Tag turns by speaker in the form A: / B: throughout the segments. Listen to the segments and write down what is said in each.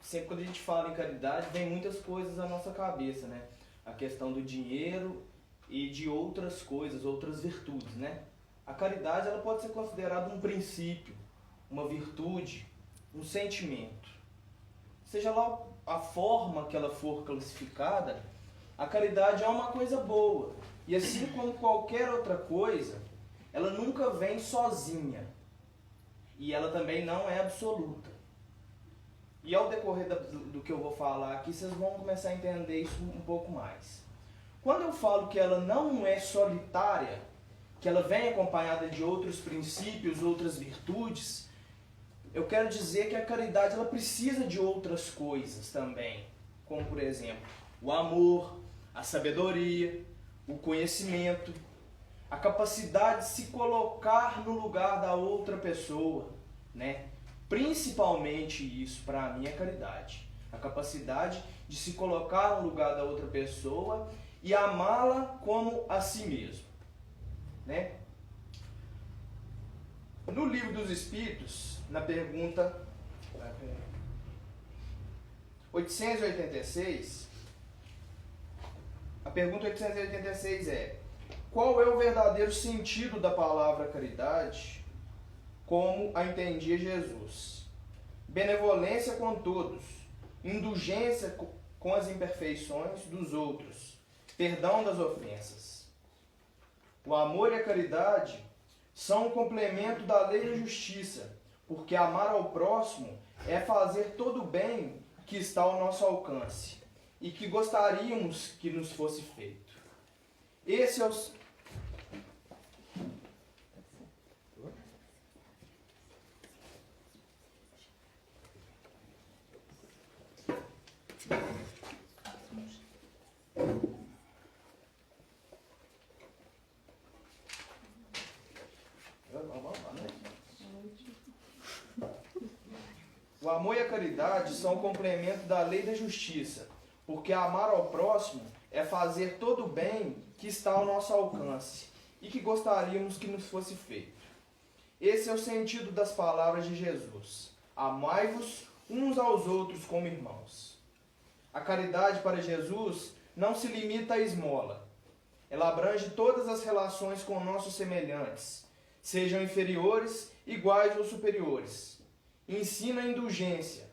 A: Sempre quando a gente fala em caridade, vem muitas coisas à nossa cabeça, né? A questão do dinheiro e de outras coisas, outras virtudes, né? A caridade, ela pode ser considerada um princípio, uma virtude, um sentimento. Seja lá a forma que ela for classificada, a caridade é uma coisa boa. E assim como qualquer outra coisa, ela nunca vem sozinha. E ela também não é absoluta. E ao decorrer do que eu vou falar aqui, vocês vão começar a entender isso um pouco mais. Quando eu falo que ela não é solitária, que ela vem acompanhada de outros princípios, outras virtudes, eu quero dizer que a caridade ela precisa de outras coisas também. Como, por exemplo, o amor, a sabedoria, o conhecimento, a capacidade de se colocar no lugar da outra pessoa, né? Principalmente isso, para mim, é caridade. A capacidade de se colocar no lugar da outra pessoa e amá-la como a si mesmo, né? No Livro dos Espíritos, na pergunta 886, a pergunta 886 é: qual é o verdadeiro sentido da palavra caridade como a entendia Jesus? Benevolência com todos, indulgência com as imperfeições dos outros, perdão das ofensas. O amor e a caridade são um complemento da lei da justiça, porque amar ao próximo é fazer todo o bem que está ao nosso alcance e que gostaríamos que nos fosse feito. Esse é o O amor e a caridade são o complemento da lei da justiça, porque amar ao próximo é fazer todo o bem que está ao nosso alcance e que gostaríamos que nos fosse feito. Esse é o sentido das palavras de Jesus. Amai-vos uns aos outros como irmãos. A caridade para Jesus não se limita à esmola. Ela abrange todas as relações com nossos semelhantes, sejam inferiores, iguais ou superiores. Ensina a indulgência,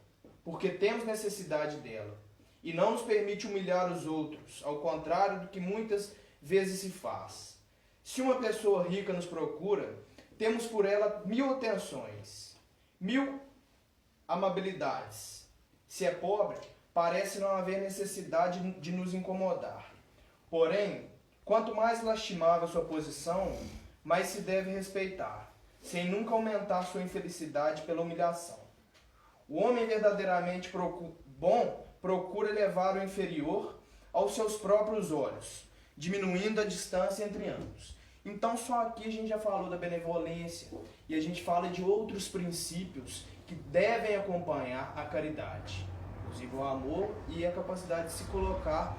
A: porque temos necessidade dela, e não nos permite humilhar os outros, ao contrário do que muitas vezes se faz. Se uma pessoa rica nos procura, temos por ela 1000 atenções, 1000 amabilidades. Se é pobre, parece não haver necessidade de nos incomodar. Porém, quanto mais lastimável sua posição, mais se deve respeitar, sem nunca aumentar sua infelicidade pela humilhação. O homem verdadeiramente bom procura elevar o inferior aos seus próprios olhos, diminuindo a distância entre ambos. Então só aqui a gente já falou da benevolência e a gente fala de outros princípios que devem acompanhar a caridade. Inclusive o amor e a capacidade de se colocar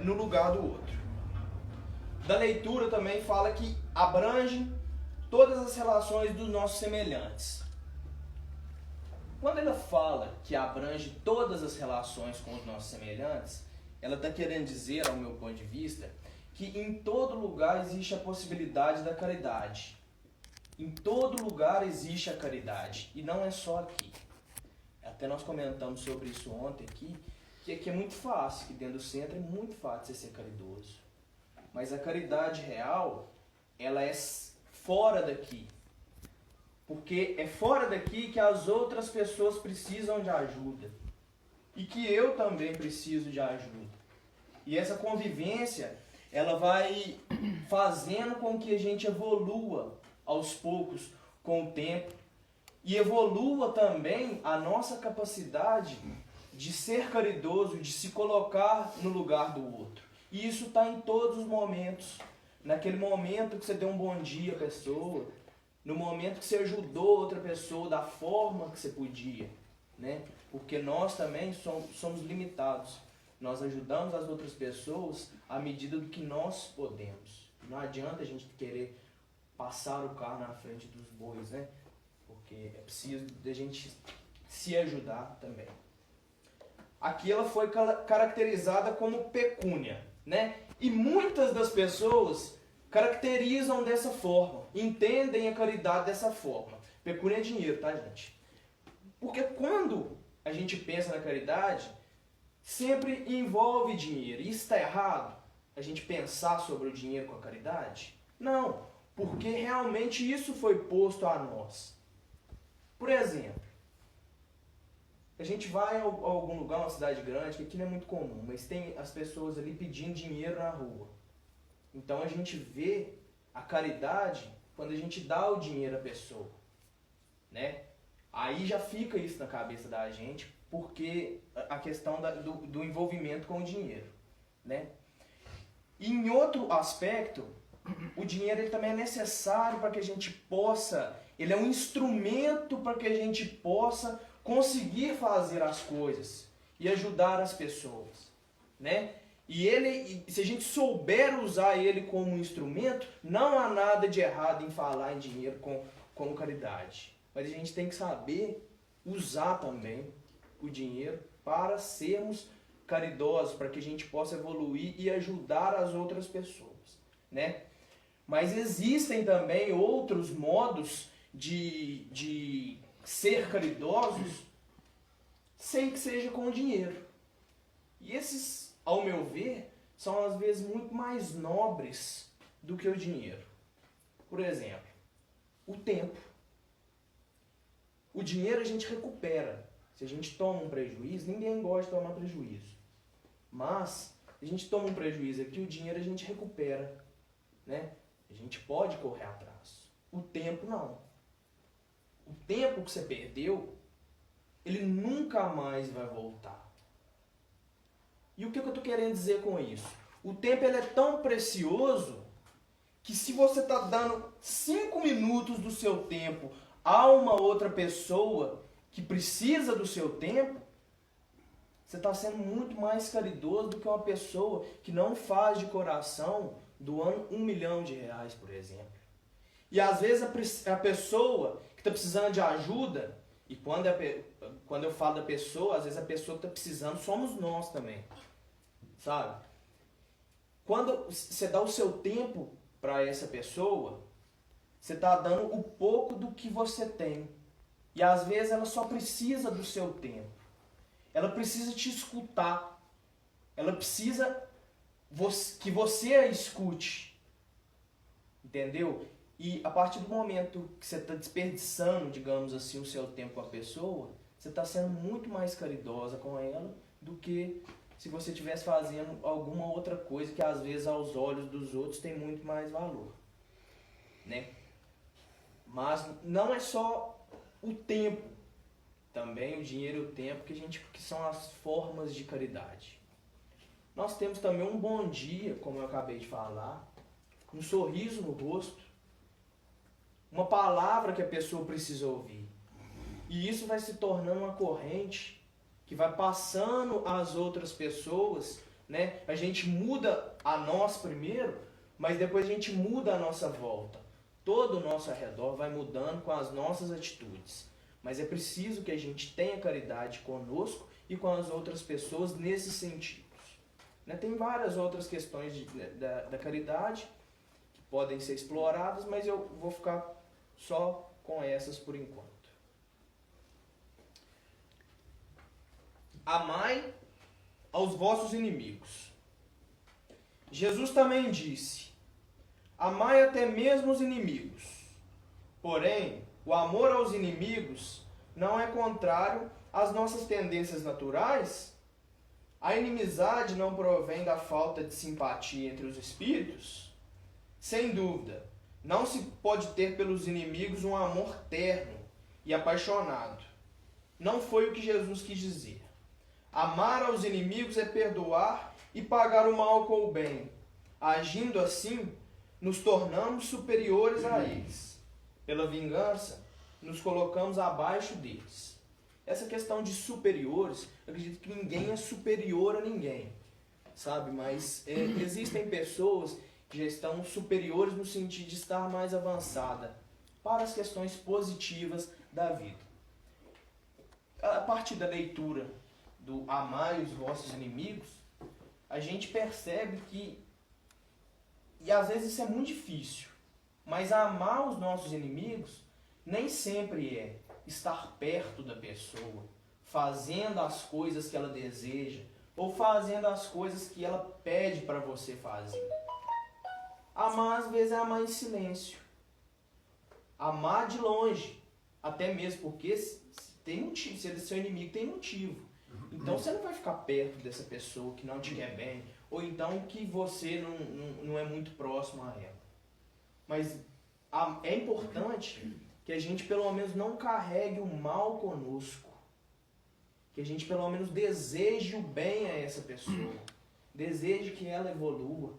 A: no lugar do outro. Da leitura também fala que abrange todas as relações dos nossos semelhantes. Quando ela fala que abrange todas as relações com os nossos semelhantes, ela está querendo dizer, ao meu ponto de vista, que em todo lugar existe a possibilidade da caridade. Em todo lugar existe a caridade, e não é só aqui. Até nós comentamos sobre isso ontem aqui, que aqui é muito fácil, que dentro do centro é muito fácil você ser caridoso. Mas a caridade real, ela é fora daqui. Porque é fora daqui que as outras pessoas precisam de ajuda. E que eu também preciso de ajuda. E essa convivência, ela vai fazendo com que a gente evolua aos poucos com o tempo. E evolua também a nossa capacidade de ser caridoso, de se colocar no lugar do outro. E isso está em todos os momentos. Naquele momento que você deu um bom dia à pessoa, no momento que você ajudou outra pessoa da forma que você podia, né? Porque nós também somos limitados. Nós ajudamos as outras pessoas à medida do que nós podemos. Não adianta a gente querer passar o carro na frente dos bois, né? Porque é preciso de a gente se ajudar também. Aqui ela foi caracterizada como pecúnia, né? E muitas das pessoas caracterizam dessa forma, entendem a caridade dessa forma. Pecúnia é dinheiro, tá, gente? Porque quando a gente pensa na caridade, sempre envolve dinheiro. E isso está errado? A gente pensar sobre o dinheiro com a caridade? Não, porque realmente isso foi posto a nós. Por exemplo, a gente vai a algum lugar, uma cidade grande, que aqui não é muito comum, mas tem as pessoas ali pedindo dinheiro na rua. Então a gente vê a caridade quando a gente dá o dinheiro à pessoa, né? Aí já fica isso na cabeça da gente, porque a questão do envolvimento com o dinheiro, né? E em outro aspecto, o dinheiro ele também é necessário para que a gente possa, ele é um instrumento para que a gente possa conseguir fazer as coisas e ajudar as pessoas, né? E ele, se a gente souber usar ele como instrumento, não há nada de errado em falar em dinheiro como caridade. Mas a gente tem que saber usar também o dinheiro para sermos caridosos, para que a gente possa evoluir e ajudar as outras pessoas, né? Mas existem também outros modos de ser caridosos sem que seja com dinheiro. E esses, ao meu ver, são às vezes muito mais nobres do que o dinheiro. Por exemplo, o tempo. O dinheiro a gente recupera. Se a gente toma um prejuízo, ninguém gosta de tomar prejuízo. Mas, se a gente toma um prejuízo aqui, o dinheiro a gente recupera, né? A gente pode correr atrás. O tempo não. O tempo que você perdeu, ele nunca mais vai voltar. E o que eu estou querendo dizer com isso? O tempo ele é tão precioso que se você está dando 5 minutos do seu tempo a uma outra pessoa que precisa do seu tempo, você está sendo muito mais caridoso do que uma pessoa que não faz de coração doando R$1 milhão, por exemplo. E às vezes a pessoa que está precisando de ajuda, e quando eu falo da pessoa, às vezes a pessoa que está precisando somos nós também, sabe? Quando você dá o seu tempo para essa pessoa, você está dando o pouco do que você tem. E às vezes ela só precisa do seu tempo. Ela precisa te escutar. Ela precisa que você a escute. Entendeu? E a partir do momento que você está desperdiçando, digamos assim, o seu tempo com a pessoa, você está sendo muito mais caridosa com ela do que se você estivesse fazendo alguma outra coisa que às vezes aos olhos dos outros tem muito mais valor, né? Mas não é só o tempo, também o dinheiro e o tempo que são as formas de caridade. Nós temos também um bom dia, como eu acabei de falar, um sorriso no rosto, uma palavra que a pessoa precisa ouvir. E isso vai se tornando uma corrente que vai passando às outras pessoas, né? A gente muda a nós primeiro, mas depois a gente muda a nossa volta. Todo o nosso arredor vai mudando com as nossas atitudes. Mas é preciso que a gente tenha caridade conosco e com as outras pessoas nesses sentidos. Né? Tem várias outras questões da caridade que podem ser exploradas, mas eu vou ficar só com essas por enquanto. Amai aos vossos inimigos. Jesus também disse: amai até mesmo os inimigos. Porém, o amor aos inimigos não é contrário às nossas tendências naturais? A inimizade não provém da falta de simpatia entre os espíritos? Sem dúvida, não se pode ter pelos inimigos um amor terno e apaixonado. Não foi o que Jesus quis dizer. Amar aos inimigos é perdoar e pagar o mal com o bem. Agindo assim, nos tornamos superiores a eles. Pela vingança, nos colocamos abaixo deles. Essa questão de superiores, eu acredito que ninguém é superior a ninguém, sabe? Mas existem pessoas que já estão superiores no sentido de estar mais avançada para as questões positivas da vida. a partir da leitura do Amai os vossos inimigos, a gente percebe que, e às vezes isso é muito difícil, mas amar os nossos inimigos nem sempre é estar perto da pessoa, fazendo as coisas que ela deseja, ou fazendo as coisas que ela pede para você fazer. Amar, às vezes, é amar em silêncio. Amar de longe. Até mesmo porque se tem motivo, se ele é seu inimigo, tem motivo. Então você não vai ficar perto dessa pessoa que não te quer bem, ou então que você não é muito próximo a ela. Mas é importante que a gente pelo menos não carregue o mal conosco. Que a gente pelo menos deseje o bem a essa pessoa. Deseje que ela evolua.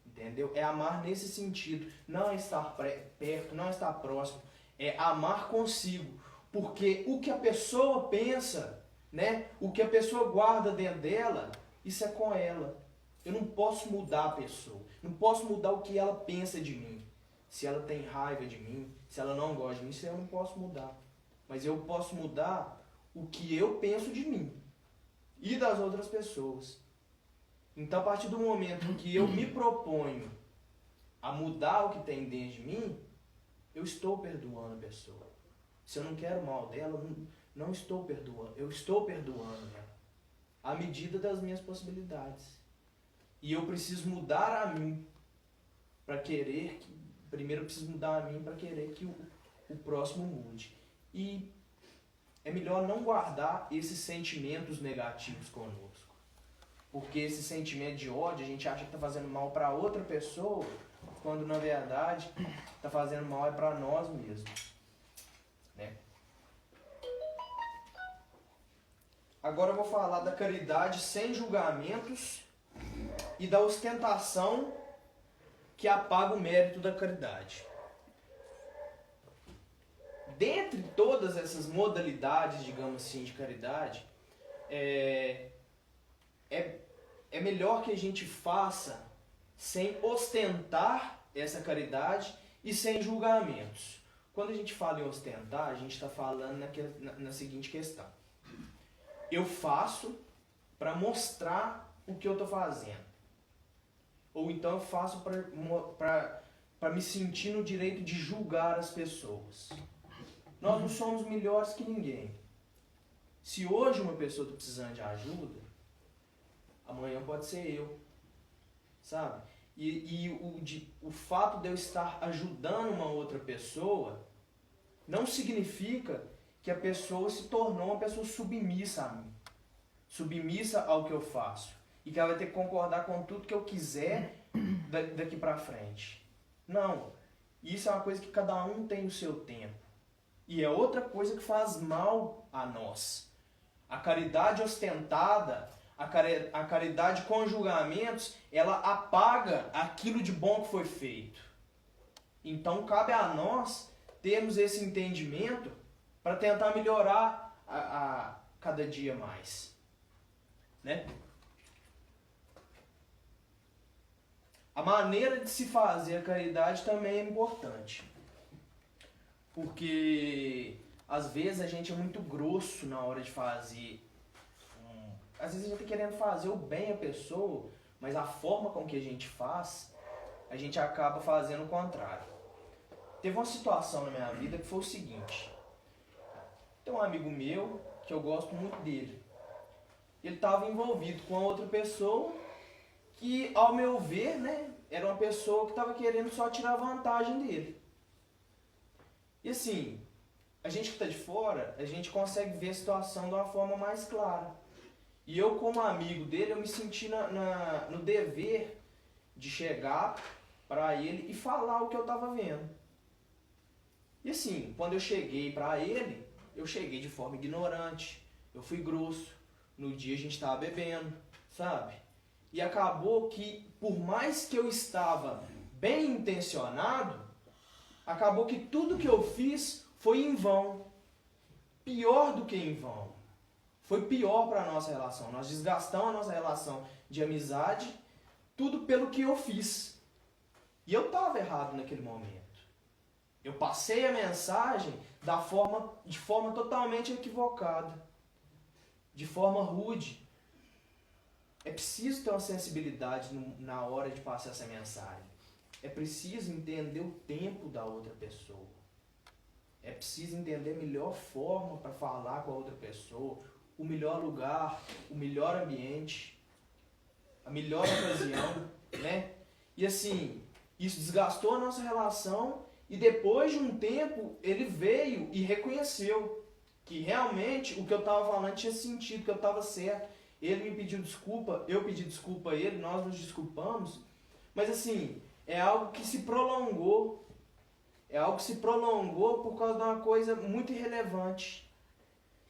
A: Entendeu? É amar nesse sentido. Não é estar perto, não é estar próximo. É amar consigo. Porque o que a pessoa pensa, né? O que a pessoa guarda dentro dela, isso é com ela. Eu não posso mudar a pessoa. Não posso mudar o que ela pensa de mim. Se ela tem raiva de mim, se ela não gosta de mim, isso eu não posso mudar. Mas eu posso mudar o que eu penso de mim e das outras pessoas. Então, a partir do momento em que eu me proponho a mudar o que tem dentro de mim, eu estou perdoando a pessoa. Se eu não quero mal dela, não estou perdoando. Eu estou perdoando ela à medida das minhas possibilidades. E eu preciso mudar a mim para querer que... Primeiro eu preciso mudar a mim para querer que o próximo mude. E é melhor não guardar esses sentimentos negativos conosco. Porque esse sentimento de ódio, a gente acha que está fazendo mal para outra pessoa, quando na verdade está fazendo mal é para nós mesmos. Né? Agora eu vou falar da caridade sem julgamentos e da ostentação que apaga o mérito da caridade. Dentre todas essas modalidades, digamos assim, de caridade, é melhor que a gente faça sem ostentar essa caridade e sem julgamentos. Quando a gente fala em ostentar, a gente está falando na seguinte questão. Eu faço para mostrar o que eu estou fazendo. Ou então eu faço para me sentir no direito de julgar as pessoas. Nós não somos melhores que ninguém. Se hoje uma pessoa está precisando de ajuda, amanhã pode ser eu. Sabe? E o fato de eu estar ajudando uma outra pessoa não significa que a pessoa se tornou uma pessoa submissa a mim. Submissa ao que eu faço. E que ela vai ter que concordar com tudo que eu quiser daqui pra frente. Não. Isso é uma coisa que cada um tem o seu tempo. E é outra coisa que faz mal a nós. A caridade ostentada, a caridade com julgamentos, ela apaga aquilo de bom que foi feito. Então cabe a nós termos esse entendimento para tentar melhorar a cada dia mais. Né? A maneira de se fazer a caridade também é importante. Porque às vezes a gente é muito grosso na hora de fazer. Às vezes a gente está querendo fazer o bem à pessoa, mas a forma com que a gente faz, a gente acaba fazendo o contrário. Teve uma situação na minha vida que foi o seguinte. Tem um amigo meu que eu gosto muito dele. Ele estava envolvido com outra pessoa que, ao meu ver, né, era uma pessoa que estava querendo só tirar vantagem dele. E assim, a gente que está de fora, a gente consegue ver a situação de uma forma mais clara. E eu, como amigo dele, eu me senti no dever de chegar para ele e falar o que eu estava vendo. E assim, quando eu cheguei para ele, eu cheguei de forma ignorante, eu fui grosso. No dia a gente estava bebendo, sabe? E acabou que, por mais que eu estava bem intencionado, acabou que tudo que eu fiz foi em vão. Pior do que em vão. Foi pior para a nossa relação. Nós desgastamos a nossa relação de amizade, tudo pelo que eu fiz. E eu estava errado naquele momento. Eu passei a mensagem de forma totalmente equivocada, de forma rude. É preciso ter uma sensibilidade na hora de passar essa mensagem. É preciso entender o tempo da outra pessoa. É preciso entender a melhor forma para falar com a outra pessoa, o melhor lugar, o melhor ambiente, a melhor ocasião, né? E assim, isso desgastou a nossa relação e depois de um tempo ele veio e reconheceu que realmente o que eu estava falando tinha sentido, que eu estava certo. Ele me pediu desculpa, eu pedi desculpa a ele, nós nos desculpamos. Mas assim, é algo que se prolongou. É algo que se prolongou por causa de uma coisa muito irrelevante.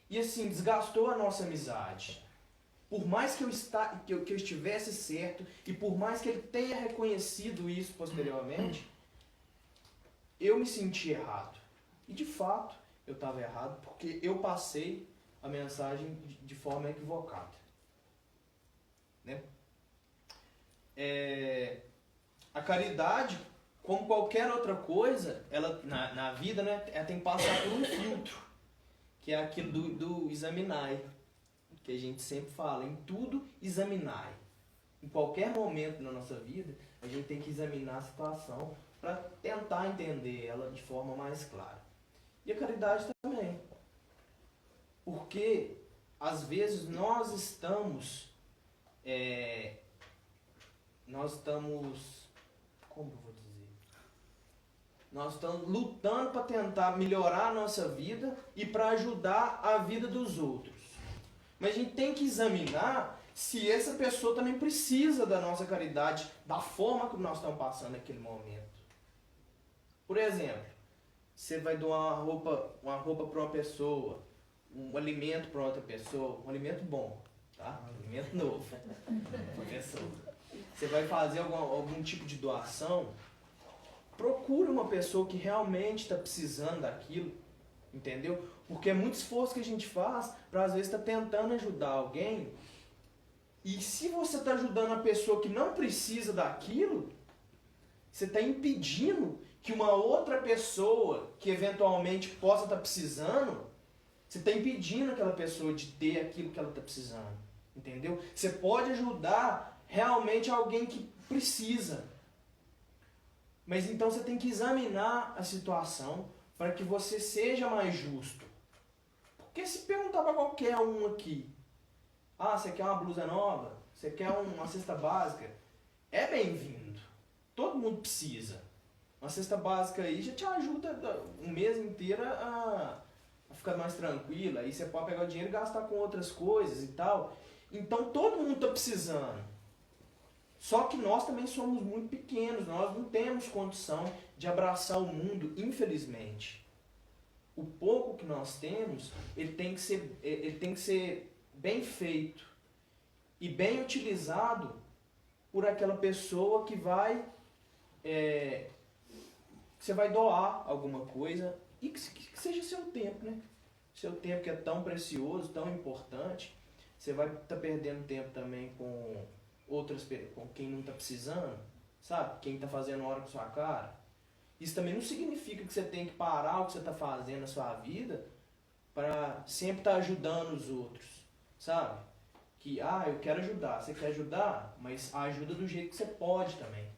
A: E assim, desgastou a nossa amizade. Por mais que eu estivesse certo, e por mais que ele tenha reconhecido isso posteriormente, eu me senti errado. E de fato, eu estava errado, porque eu passei a mensagem de forma equivocada. Né? A caridade, como qualquer outra coisa, ela na vida, né, ela tem que passar por um filtro, que é aquilo do examinar, que a gente sempre fala, em tudo examinar. Em qualquer momento na nossa vida, a gente tem que examinar a situação para tentar entender ela de forma mais clara. E a caridade também. Porque, às vezes, nós estamos, como eu vou dizer? Nós estamos lutando para tentar melhorar a nossa vida e para ajudar a vida dos outros. Mas a gente tem que examinar se essa pessoa também precisa da nossa caridade, da forma que nós estamos passando naquele momento. Por exemplo, você vai doar uma roupa para uma pessoa, um alimento para outra pessoa, um alimento bom, tá? Um alimento novo para a pessoa. Você vai fazer algum tipo de doação, procure uma pessoa que realmente está precisando daquilo, entendeu? Porque é muito esforço que a gente faz para às vezes estar tentando ajudar alguém. E se você está ajudando a pessoa que não precisa daquilo, você está impedindo que uma outra pessoa que eventualmente possa estar precisando, você está impedindo aquela pessoa de ter aquilo que ela está precisando. Entendeu? Você pode ajudar realmente alguém que precisa. Mas então você tem que examinar a situação para que você seja mais justo. Porque se perguntar para qualquer um aqui, você quer uma blusa nova? Você quer uma cesta básica? É bem-vindo. Todo mundo precisa. Uma cesta básica aí já te ajuda um mês inteiro a ficar mais tranquila. Aí você pode pegar o dinheiro e gastar com outras coisas e tal. Então todo mundo está precisando. Só que nós também somos muito pequenos, nós não temos condição de abraçar o mundo, infelizmente. O pouco que nós temos, ele tem que ser bem feito e bem utilizado por aquela pessoa que você vai doar alguma coisa e que seja seu tempo, né? Seu tempo que é tão precioso, tão importante. Você vai estar perdendo tempo também com quem não está precisando, sabe? Quem está fazendo hora com sua cara. Isso também não significa que você tem que parar o que você está fazendo na sua vida para sempre estar ajudando os outros, sabe? Que, eu quero ajudar. Você quer ajudar, mas ajuda do jeito que você pode também.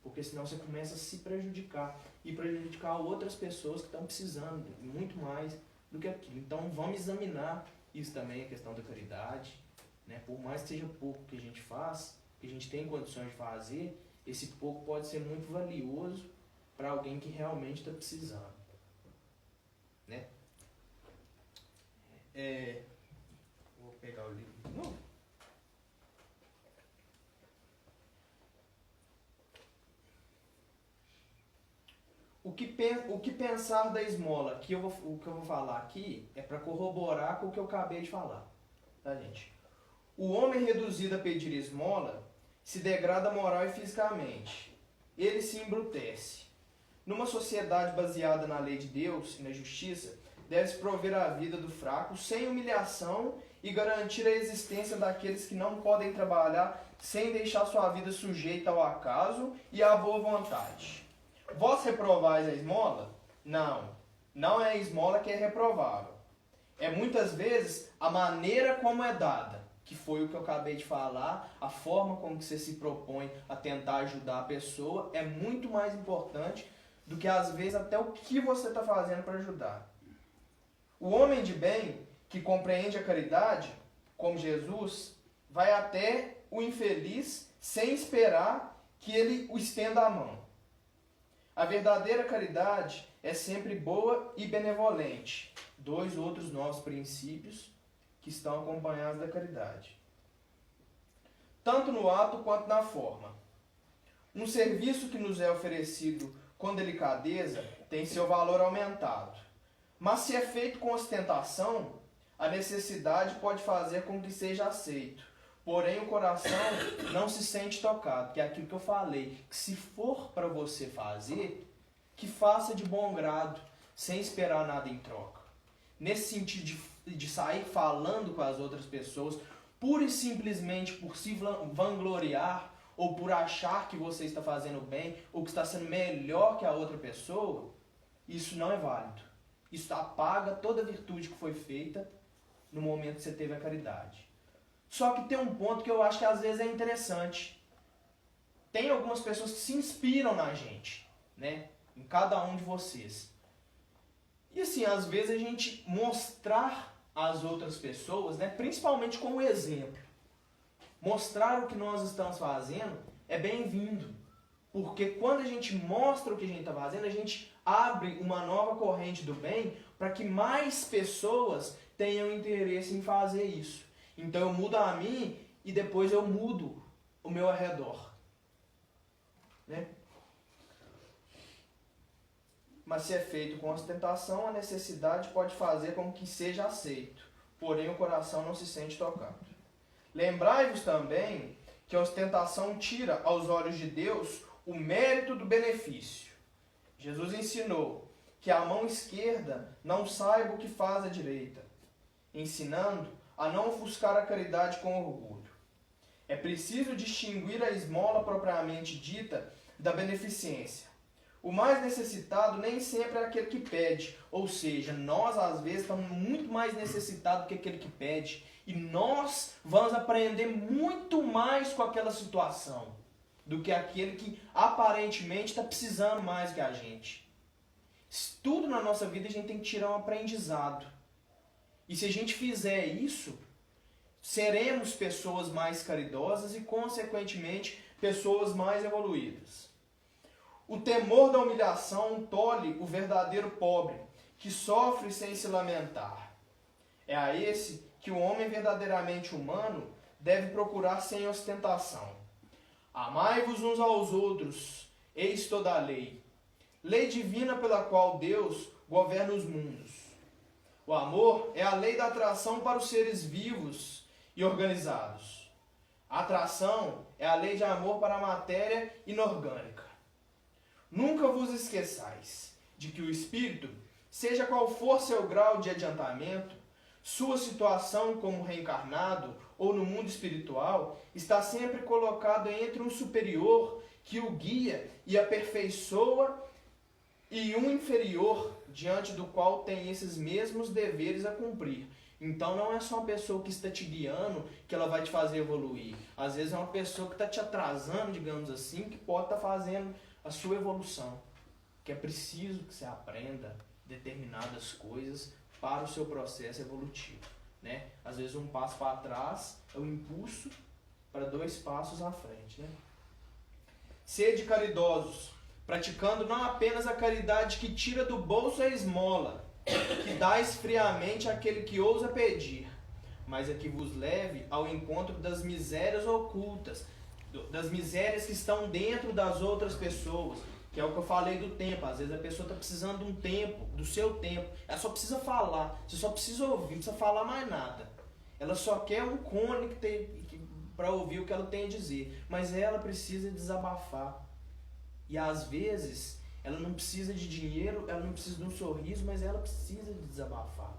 A: Porque senão você começa a se prejudicar e prejudicar outras pessoas que estão precisando muito mais do que aquilo. Então vamos examinar isso também, a questão da caridade. Né? Por mais que seja pouco que a gente faz, que a gente tem condições de fazer, esse pouco pode ser muito valioso para alguém que realmente está precisando. Né? Vou pegar o livro de novo. O que pensar da esmola? O que eu vou falar aqui é para corroborar com o que eu acabei de falar. Tá, gente? O homem reduzido a pedir esmola se degrada moral e fisicamente. Ele se embrutece. Numa sociedade baseada na lei de Deus e na justiça, deve-se prover a vida do fraco sem humilhação e garantir a existência daqueles que não podem trabalhar sem deixar sua vida sujeita ao acaso e à boa vontade. Vós reprovais a esmola? Não Não é a esmola que é reprovável. É muitas vezes a maneira como é dada, que foi o que eu acabei de falar, a forma como que você se propõe a tentar ajudar a pessoa é muito mais importante do que às vezes até o que você está fazendo para ajudar. O homem de bem, que compreende a caridade, como Jesus, vai até o infeliz sem esperar que ele o estenda a mão. A verdadeira caridade é sempre boa e benevolente. Dois outros novos princípios que estão acompanhados da caridade. Tanto no ato quanto na forma. Um serviço que nos é oferecido com delicadeza tem seu valor aumentado. Mas se é feito com ostentação, a necessidade pode fazer com que seja aceito. Porém, o coração não se sente tocado, que é aquilo que eu falei, que se for para você fazer, que faça de bom grado, sem esperar nada em troca. Nesse sentido de sair falando com as outras pessoas, pura e simplesmente por se vangloriar, ou por achar que você está fazendo bem, ou que está sendo melhor que a outra pessoa, isso não é válido. Isso apaga toda a virtude que foi feita no momento que você teve a caridade. Só que tem um ponto que eu acho que às vezes é interessante. Tem algumas pessoas que se inspiram na gente, né? Em cada um de vocês. E assim, às vezes a gente mostrar às outras pessoas, né? Principalmente como exemplo. Mostrar o que nós estamos fazendo é bem-vindo. Porque quando a gente mostra o que a gente está fazendo, a gente abre uma nova corrente do bem para que mais pessoas tenham interesse em fazer isso. Então eu mudo a mim e depois eu mudo o meu arredor. Né? Mas se é feito com ostentação, a necessidade pode fazer com que seja aceito. Porém o coração não se sente tocado. Lembrai-vos também que a ostentação tira aos olhos de Deus o mérito do benefício. Jesus ensinou que a mão esquerda não saiba o que faz a direita, ensinando a não ofuscar a caridade com orgulho. É preciso distinguir a esmola propriamente dita da beneficência. O mais necessitado nem sempre é aquele que pede, ou seja, nós às vezes estamos muito mais necessitados que aquele que pede, e nós vamos aprender muito mais com aquela situação do que aquele que aparentemente está precisando mais que a gente. Tudo na nossa vida a gente tem que tirar um aprendizado. E se a gente fizer isso, seremos pessoas mais caridosas e, consequentemente, pessoas mais evoluídas. O temor da humilhação tolhe o verdadeiro pobre, que sofre sem se lamentar. É a esse que o homem verdadeiramente humano deve procurar sem ostentação. Amai-vos uns aos outros, eis toda a lei. Lei divina pela qual Deus governa os mundos. O amor é a lei da atração para os seres vivos e organizados. A atração é a lei de amor para a matéria inorgânica. Nunca vos esqueçais de que o espírito, seja qual for seu grau de adiantamento, sua situação como reencarnado ou no mundo espiritual, está sempre colocado entre um superior que o guia e aperfeiçoa e um inferior diante do qual tem esses mesmos deveres a cumprir. Então não é só uma pessoa que está te guiando que ela vai te fazer evoluir. Às vezes é uma pessoa que está te atrasando, digamos assim, que pode estar fazendo a sua evolução. Que é preciso que você aprenda determinadas coisas para o seu processo evolutivo. Né? Às vezes um passo para trás é o impulso para 2 passos à frente. Né? Sede caridosos, praticando não apenas a caridade que tira do bolso a esmola, que dás friamente àquele que ousa pedir, mas a que vos leve ao encontro das misérias ocultas, das misérias que estão dentro das outras pessoas, que é o que eu falei do tempo. Às vezes a pessoa está precisando de um tempo, do seu tempo, ela só precisa falar, você só precisa ouvir, não precisa falar mais nada. Ela só quer um cone para ouvir o que ela tem a dizer, mas ela precisa desabafar. E às vezes ela não precisa de dinheiro, ela não precisa de um sorriso, mas ela precisa de desabafar.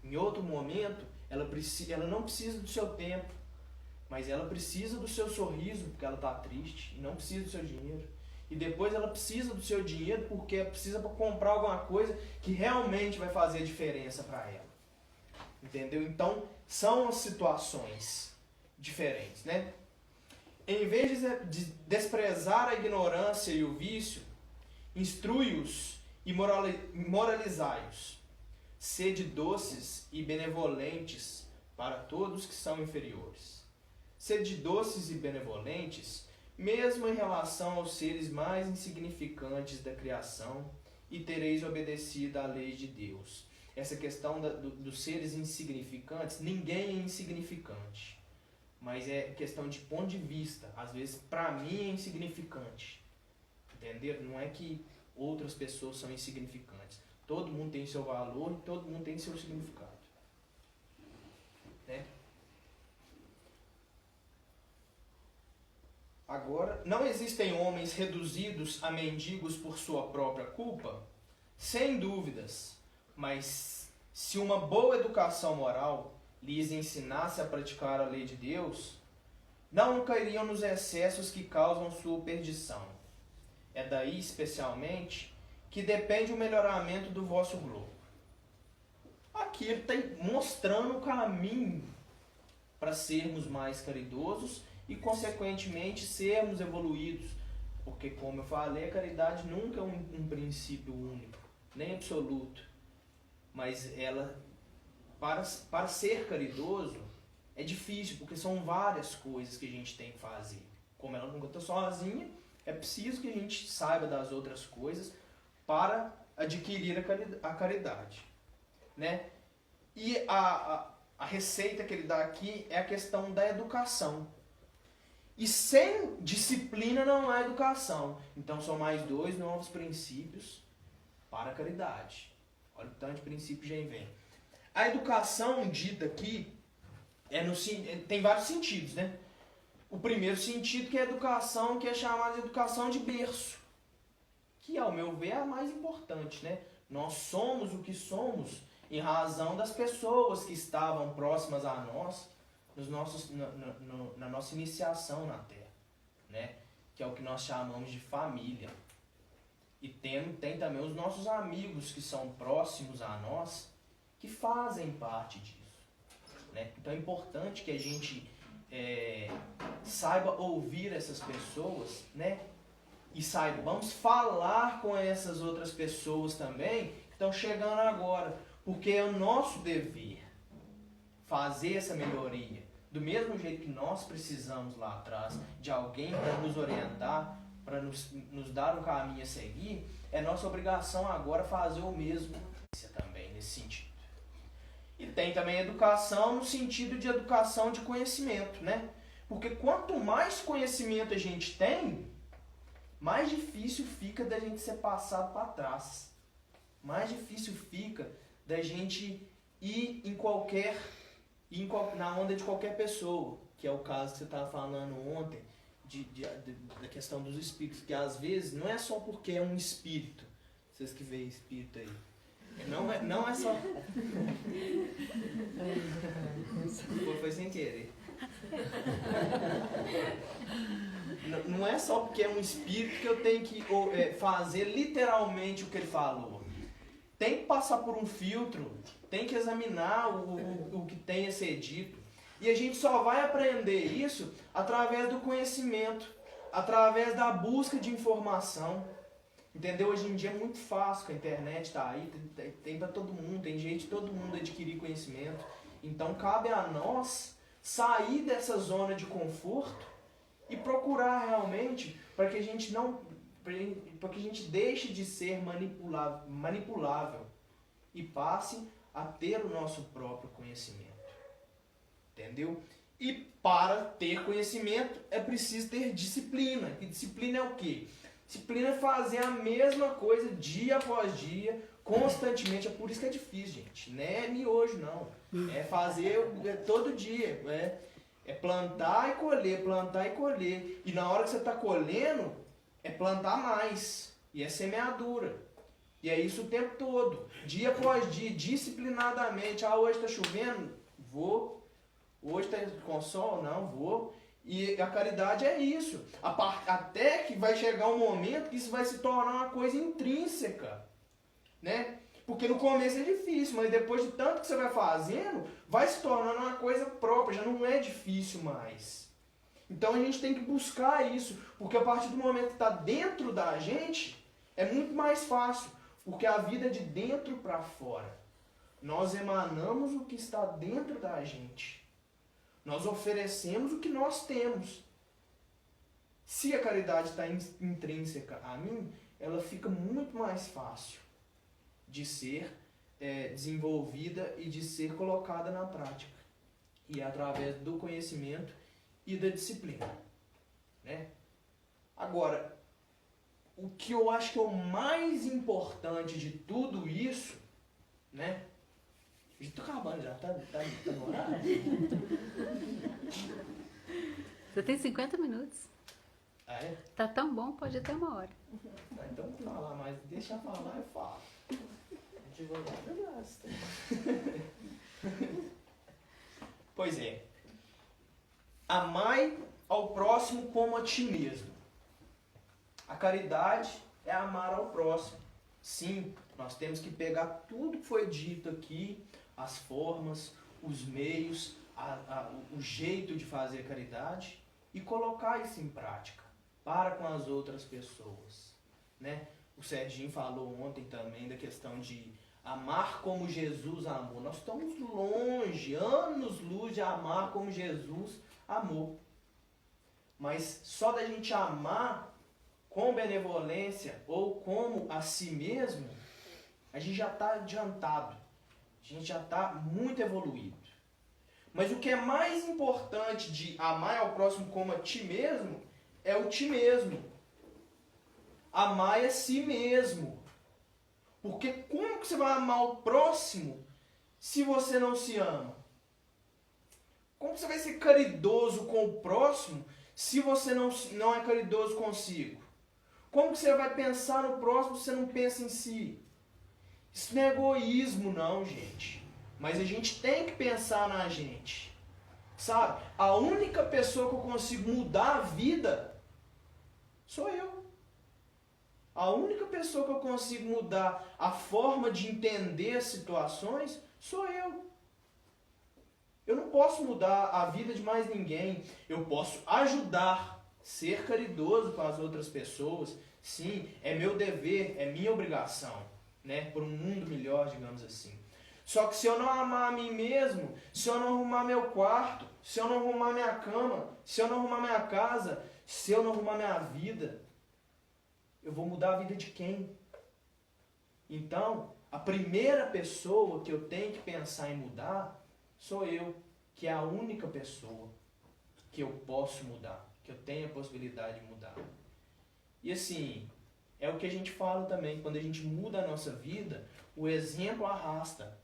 A: Em outro momento, ela não precisa do seu tempo, mas ela precisa do seu sorriso, porque ela está triste, e não precisa do seu dinheiro. e depois ela precisa do seu dinheiro porque precisa para comprar alguma coisa que realmente vai fazer diferença para ela. Entendeu? Então, são situações diferentes, né? Em vez de desprezar a ignorância e o vício, instrui-os e moralizai-os. Sede doces e benevolentes para todos que são inferiores. Sede doces e benevolentes, mesmo em relação aos seres mais insignificantes da criação, e tereis obedecido à lei de Deus. Essa questão dos seres insignificantes, ninguém é insignificante, mas é questão de ponto de vista. Às vezes, para mim, é insignificante. Entendeu? Não é que outras pessoas são insignificantes. Todo mundo tem seu valor e todo mundo tem seu significado. Né? Agora, não existem homens reduzidos a mendigos por sua própria culpa? Sem dúvidas, mas se uma boa educação moral lhes ensinasse a praticar a lei de Deus, não cairiam nos excessos que causam sua perdição. É daí, especialmente, que depende o melhoramento do vosso globo. Aqui ele está mostrando o caminho para sermos mais caridosos e, consequentemente, sermos evoluídos. Porque, como eu falei, a caridade nunca é um princípio único, nem absoluto. Mas ela, para ser caridoso, é difícil, porque são várias coisas que a gente tem que fazer. Como ela nunca está sozinha, é preciso que a gente saiba das outras coisas para adquirir a caridade. Né? E a receita que ele dá aqui é a questão da educação. E sem disciplina não há educação. Então são mais 2 novos princípios para a caridade. Olha o tanto de princípio já vem. A educação dita aqui tem vários sentidos, né? O primeiro sentido que é a educação, que é chamada de educação de berço, que ao meu ver é a mais importante, né? Nós somos o que somos em razão das pessoas que estavam próximas a nós na nossa iniciação na Terra, né? Que é o que nós chamamos de família. E tem também os nossos amigos que são próximos a nós, que fazem parte disso. Né? Então é importante que a gente saiba ouvir essas pessoas, né? E saibamos falar com essas outras pessoas também que estão chegando agora. Porque é o nosso dever fazer essa melhoria. Do mesmo jeito que nós precisamos lá atrás de alguém para nos orientar, para nos dar um caminho a seguir, é nossa obrigação agora fazer o mesmo também nesse sentido. E tem também educação no sentido de educação de conhecimento, né? Porque quanto mais conhecimento a gente tem, mais difícil fica da gente ser passado para trás. Mais difícil fica da gente ir na onda de qualquer pessoa, que é o caso que você estava falando ontem, da questão dos espíritos, que às vezes não é só porque é um espírito, vocês que veem espírito aí, não é só... Foi sem querer. Não é só porque é um espírito que eu tenho que fazer literalmente o que ele falou. Tem que passar por um filtro, tem que examinar o que tem a ser dito. E a gente só vai aprender isso através do conhecimento, através da busca de informação. Entendeu? Hoje em dia é muito fácil, que a internet está aí, tem para todo mundo, tem jeito de todo mundo adquirir conhecimento. Então cabe a nós sair dessa zona de conforto e procurar realmente para que a gente deixe de ser manipulável e passe a ter o nosso próprio conhecimento. Entendeu? E para ter conhecimento é preciso ter disciplina. E disciplina é o quê? Disciplina é fazer a mesma coisa dia após dia, constantemente. É por isso que é difícil, gente. Não é miojo, não. É fazer todo dia. É plantar e colher, plantar e colher. E na hora que você está colhendo, é plantar mais. E é semeadura. E é isso o tempo todo. Dia após dia, disciplinadamente. Hoje está chovendo? Vou. Hoje está com sol? Não, vou. E a caridade é isso. Até que vai chegar um momento que isso vai se tornar uma coisa intrínseca, né? Porque no começo é difícil, mas depois de tanto que você vai fazendo, vai se tornando uma coisa própria, já não é difícil mais. Então a gente tem que buscar isso, porque a partir do momento que está dentro da gente, é muito mais fácil, porque a vida é de dentro para fora. Nós emanamos o que está dentro da gente. Nós oferecemos o que nós temos. Se a caridade está intrínseca a mim, ela fica muito mais fácil de ser desenvolvida e de ser colocada na prática. E é através do conhecimento e da disciplina, né? Agora, o que eu acho que é o mais importante de tudo isso, né? Já tô acabando, já tá no horário.
B: Você tem 50 minutos.
A: Ah, é?
B: Tá tão bom, pode até 1 hora.
A: Então vou falar, mas deixa eu falar, eu falo. Advogado gasta. Pois é. Amai ao próximo como a ti mesmo. A caridade é amar ao próximo. Sim, nós temos que pegar tudo que foi dito aqui, as formas, os meios, o jeito de fazer caridade e colocar isso em prática para com as outras pessoas, né? O Serginho falou ontem também da questão de amar como Jesus amou. Nós estamos longe, anos-luz de amar como Jesus amou. Mas só da gente amar com benevolência ou como a si mesmo, a gente já está adiantado. A gente já está muito evoluído. Mas o que é mais importante de amar ao próximo como a ti mesmo é o ti mesmo. Amar a si mesmo. Porque como que você vai amar o próximo se você não se ama? Como você vai ser caridoso com o próximo se você não é caridoso consigo? Como que você vai pensar no próximo se você não pensa em si? Isso não é egoísmo não, gente. Mas a gente tem que pensar na gente. Sabe? A única pessoa que eu consigo mudar a vida sou eu. A única pessoa que eu consigo mudar a forma de entender as situações sou eu. Eu não posso mudar a vida de mais ninguém. Eu posso ajudar, ser caridoso com as outras pessoas. Sim, é meu dever, é minha obrigação, né? Por um mundo melhor, digamos assim. Só que se eu não amar a mim mesmo, se eu não arrumar meu quarto, se eu não arrumar minha cama, se eu não arrumar minha casa, se eu não arrumar minha vida, eu vou mudar a vida de quem? Então, a primeira pessoa que eu tenho que pensar em mudar sou eu, que é a única pessoa que eu posso mudar, que eu tenho a possibilidade de mudar. E assim, é o que a gente fala também, quando a gente muda a nossa vida, o exemplo arrasta,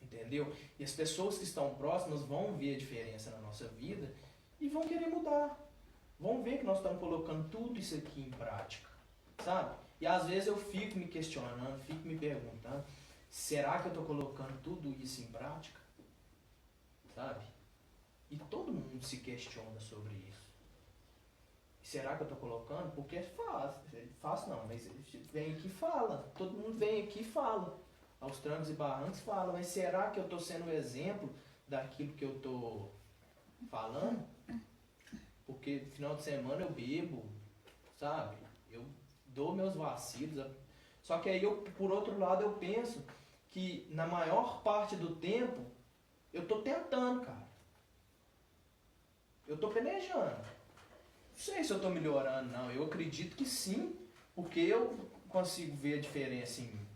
A: entendeu? E as pessoas que estão próximas vão ver a diferença na nossa vida e vão querer mudar. Vão ver que nós estamos colocando tudo isso aqui em prática, sabe? E às vezes eu fico me questionando, fico me perguntando, será que eu estou colocando tudo isso em prática? Sabe? E todo mundo se questiona sobre isso. Será que eu estou colocando? Porque é fácil não, mas vem aqui e fala. Todo mundo vem aqui e fala. Aos trancos e barrancos fala, mas será que eu estou sendo o exemplo daquilo que eu estou falando? Porque no final de semana eu bebo, sabe? Eu dou meus vacilos. Só que aí, por outro lado, eu penso que na maior parte do tempo eu estou tentando, cara. Eu estou pelejando. Não sei se eu estou melhorando, não. Eu acredito que sim, porque eu consigo ver a diferença em mim.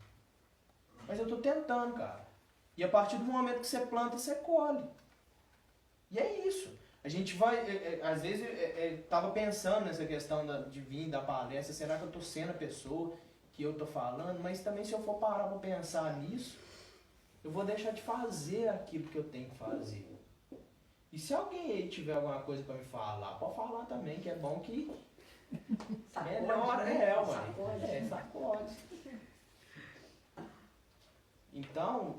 A: Mas eu estou tentando, cara. E a partir do momento que você planta, você colhe. E é isso. A gente vai, às vezes, estava pensando nessa questão de vir da palestra, será que eu estou sendo a pessoa que eu estou falando? Mas também se eu for parar para pensar nisso, eu vou deixar de fazer aquilo que eu tenho que fazer. E se alguém aí tiver alguma coisa para me falar, pode falar também, que é bom que
C: Sacode,
A: melhora.
C: né?
A: Sacode. Sacode. Então,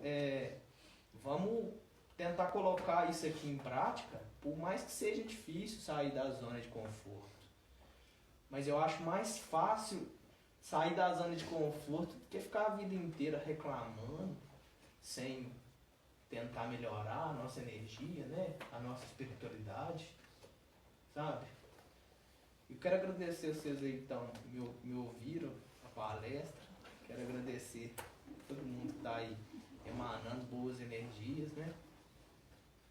A: vamos tentar colocar isso aqui em prática, por mais que seja difícil sair da zona de conforto. Mas eu acho mais fácil sair da zona de conforto do que ficar a vida inteira reclamando, sem tentar melhorar a nossa energia, né? A nossa espiritualidade, sabe? Eu quero agradecer a vocês aí que me ouviram a palestra. Quero agradecer a todo mundo que está aí emanando boas energias, né?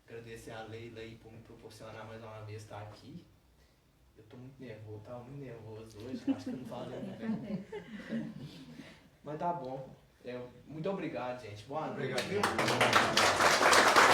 A: Agradecer a Leila aí por me proporcionar mais uma vez estar aqui. Eu tô muito nervoso, tava muito nervoso hoje, acho que eu não falei muito bem. Mas tá bom. Muito obrigado, gente. Boa noite.
D: Obrigado.